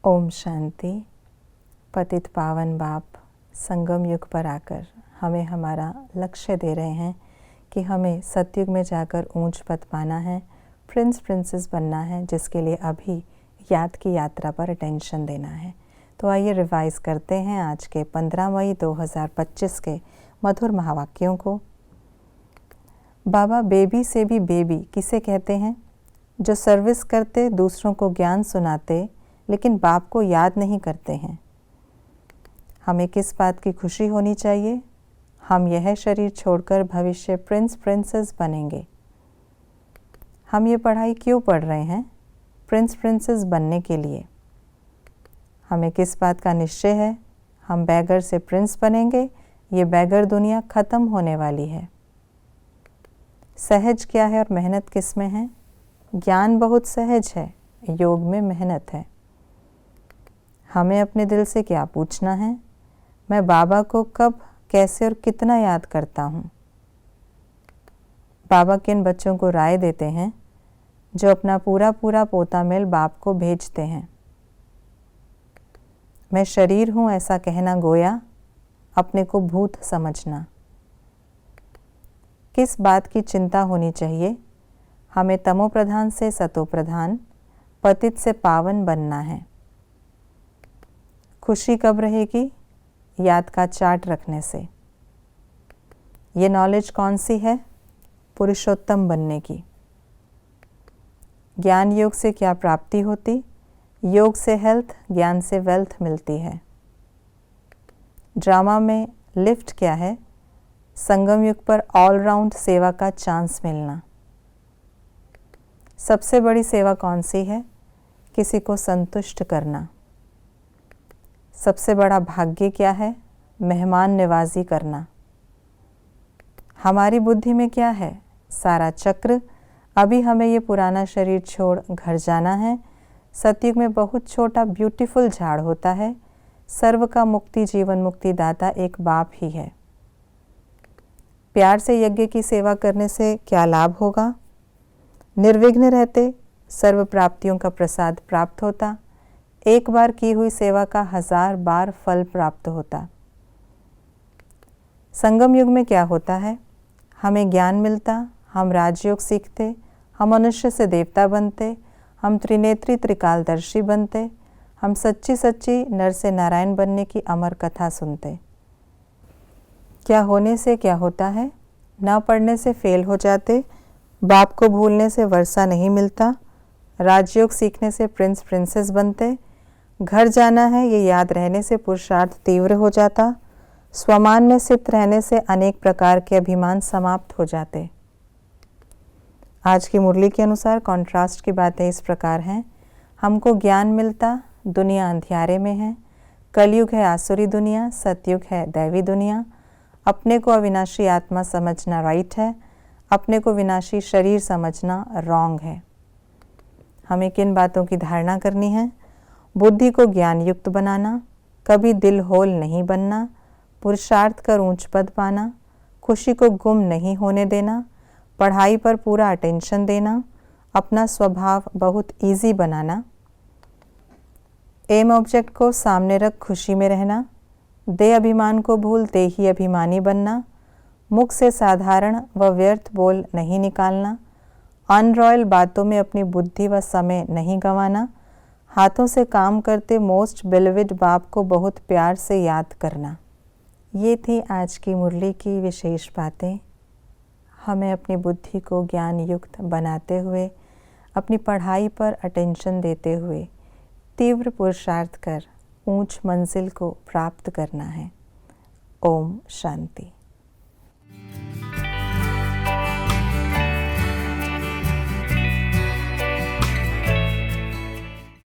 ओम शांति। पतित पावन बाप संगम युग पर आकर हमें हमारा लक्ष्य दे रहे हैं कि हमें सतयुग में जाकर ऊंच पद पाना है, प्रिंस प्रिंसेस बनना है, जिसके लिए अभी याद की यात्रा पर अटेंशन देना है। तो आइए रिवाइज करते हैं आज के 15 मई 2025 के मधुर महावाक्यों को। बाबा बेबी से भी बेबी किसे कहते हैं? जो सर्विस करते, दूसरों को ज्ञान सुनाते, लेकिन बाप को याद नहीं करते हैं। हमें किस बात की खुशी होनी चाहिए? हम यह शरीर छोड़कर भविष्य प्रिंस प्रिंसेस बनेंगे। हम ये पढ़ाई क्यों पढ़ रहे हैं? प्रिंस प्रिंसेस बनने के लिए। हमें किस बात का निश्चय है? हम बैगर से प्रिंस बनेंगे। ये बैगर दुनिया ख़त्म होने वाली है। सहज क्या है और मेहनत किस में है? ज्ञान बहुत सहज है, योग में मेहनत है। हमें अपने दिल से क्या पूछना है? मैं बाबा को कब, कैसे और कितना याद करता हूँ? बाबा किन बच्चों को राय देते हैं जो अपना पूरा पूरा पोता मेल बाप को भेजते हैं? मैं शरीर हूँ ऐसा कहना गोया, अपने को भूत समझना। किस बात की चिंता होनी चाहिए? हमें तमो प्रधान से सतो प्रधान, पतित से पावन बनना है। खुशी कब रहेगी? याद का चार्ट रखने से। ये नॉलेज कौन सी है? पुरुषोत्तम बनने की। ज्ञान योग से क्या प्राप्ति होती? योग से हेल्थ, ज्ञान से वेल्थ मिलती है। ड्रामा में लिफ्ट क्या है? संगम युग पर ऑलराउंड सेवा का चांस मिलना। सबसे बड़ी सेवा कौन सी है? किसी को संतुष्ट करना। सबसे बड़ा भाग्य क्या है? मेहमान नवाजी करना। हमारी बुद्धि में क्या है? सारा चक्र। अभी हमें ये पुराना शरीर छोड़ घर जाना है। सतयुग में बहुत छोटा ब्यूटीफुल झाड़ होता है। सर्व का मुक्ति जीवन मुक्ति दाता एक बाप ही है। प्यार से यज्ञ की सेवा करने से क्या लाभ होगा? निर्विघ्न रहते, सर्व प्राप्तियों का प्रसाद प्राप्त होता। एक बार की हुई सेवा का 1000 बार फल प्राप्त होता। संगम युग में क्या होता है? हमें ज्ञान मिलता, हम राजयोग सीखते, हम मनुष्य से देवता बनते, हम त्रिनेत्री त्रिकालदर्शी बनते, हम सच्ची सच्ची नर से नारायण बनने की अमर कथा सुनते। क्या होने से क्या होता है? ना पढ़ने से फेल हो जाते, बाप को भूलने से वर्षा नहीं मिलता, राजयोग सीखने से प्रिंस प्रिंसेस बनते, घर जाना है ये याद रहने से पुरुषार्थ तीव्र हो जाता, स्वमान में स्थित रहने से अनेक प्रकार के अभिमान समाप्त हो जाते। आज की मुरली के अनुसार कॉन्ट्रास्ट की बातें इस प्रकार हैं। हमको ज्ञान मिलता, दुनिया अंधियारे में है। कलयुग है आसुरी दुनिया, सतयुग है दैवी दुनिया। अपने को अविनाशी आत्मा समझना राइट है, अपने को विनाशी शरीर समझना रॉन्ग है। हमें किन बातों की धारणा करनी है? बुद्धि को ज्ञान युक्त बनाना, कभी दिल होल नहीं बनना, पुरुषार्थ कर ऊंच पद पाना, खुशी को गुम नहीं होने देना, पढ़ाई पर पूरा अटेंशन देना, अपना स्वभाव बहुत इजी बनाना, एम ऑब्जेक्ट को सामने रख खुशी में रहना, दे अभिमान को भूल दे ही अभिमानी बनना, मुख से साधारण व व्यर्थ बोल नहीं निकालना, अनरॉयल बातों में अपनी बुद्धि व समय नहीं गंवाना, हाथों से काम करते मोस्ट बिलविड बाप को बहुत प्यार से याद करना। ये थी आज की मुरली की विशेष बातें। हमें अपनी बुद्धि को ज्ञान युक्त बनाते हुए, अपनी पढ़ाई पर अटेंशन देते हुए तीव्र पुरुषार्थ कर ऊंच मंजिल को प्राप्त करना है। ओम शांति।